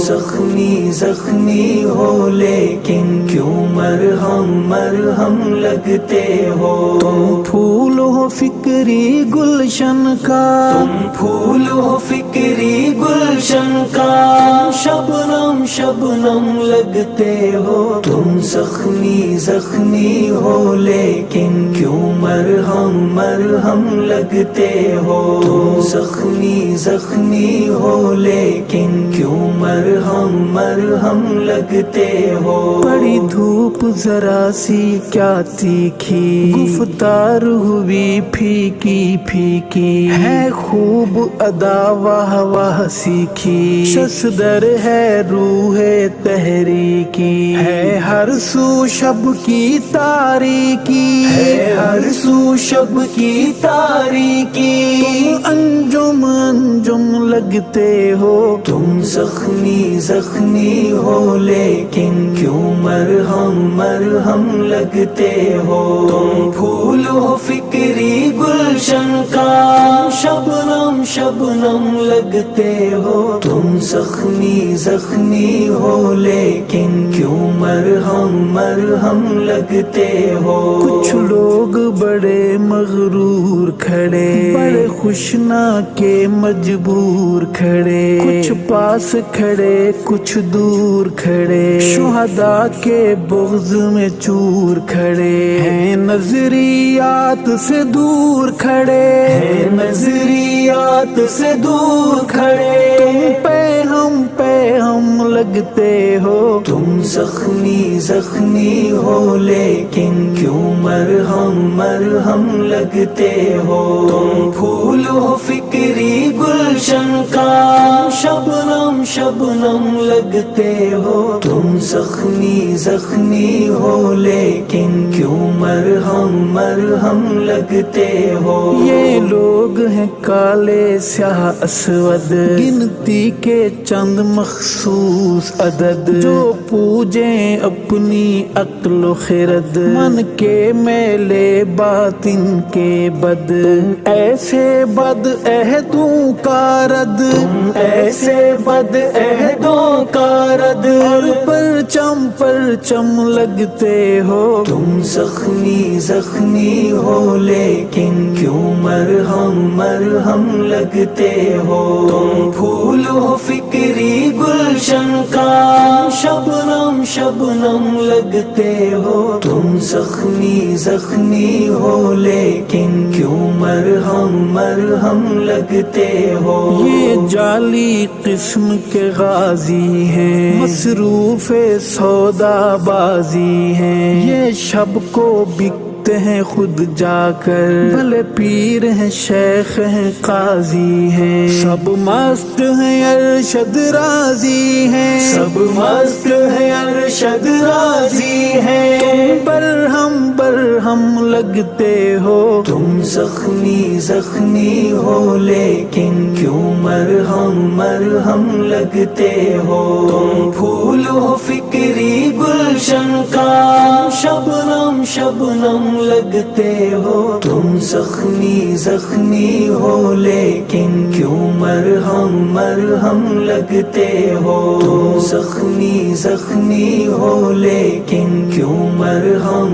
زخمی زخمی ہو لیکن کیوں مرہم مرہم لگتے ہو. تم پھول ہو فکری گلشن کا، تم پھول ہو فکری گلشن کا، شبنم شبنم لگتے ہو. تم زخمی زخمی ہو لیکن کیوں مرہم مرہم لگتے ہو. تم زخمی زخمی ہو لیکن کیوں مرہم مرہم لگتے ہو. پڑی دھوپ ذرا سی کیا تیکھی، گفتار ہوئی پھیکی پھیکی، ہے خوب ادا واہ واہ سیکھی. شصدر ہے روح تحریکی، ہے ہر سو شب کی تاریکی، ہے ہر سو شب کی تاریکی. تم انجم انجم لگتے ہو. تم زخمی زخمی ہو لیکن کیوں مرہم مرہم لگتے ہو. تم پھول ہو فکری گلشن کا، شبنم شبنم لگتے ہو. تم زخمی زخمی ہو لیکن کیوں مرہم مرہم لگتے ہو. کچھ لوگ بڑے مغرور کھڑے، بڑے خوشنا کے مجبور کھڑے، کچھ پاس کھڑے کچھ دور کھڑے، شہداء کے بغض میں چور کھڑے ہیں، نظریات سے دور کھڑے ہے نظریات سے دور کھڑے. پہ ہم لگتے ہو. تم زخمی زخمی ہو لیکن کیوں مرہم مرہم لگتے ہو. تم پھول ہو فکری گلشن کا، شبنم شبنم لگتے ہو. تم زخمی زخمی ہو لیکن کیوں مرہم مرہم لگتے ہو. یہ لوگ ہیں کالے سیاہ اسود، گنتی کے چند مخصوص عدد، جو پوجیں اپنی عقل و خرد، من کے میلے باطن کے بد. تم ایسے بد عہدوں کا رد، تم ایسے بد عہدوں کا رد، اور پرچم پرچم لگتے ہو. تم زخمی زخمی ہو لیکن کیوں مرہم مرہم لگتے ہو. تم پھول ہو فکری گلشن کا، شبنم شبنم لگتے ہو. تم زخمی زخمی ہو لیکن کیوں مرہم مرہم لگتے ہو. یہ جعلی قسم کے غازی ہیں، مصروف سودا بازی ہیں، یہ شب کو بکتے ہیں خود جا کر، بھلے پیر ہیں شیخ ہیں قاضی ہیں، سب مست ہیں ارشد راضی ہیں، سب مست ہیں ارشد راضی ہیں. تم برہم لگتے ہو. تم زخمی زخمی ہو لیکن کیوں مرہم مرہم لگتے ہو. تم پھول ہو فکری گلشن کا، شبنم شبنم لگتے ہو. تم زخمی زخمی ہو لیکن کیوں مرہم مرہم لگتے ہو. تم زخمی زخمی ہو لیکن کیوں مرہم مرہم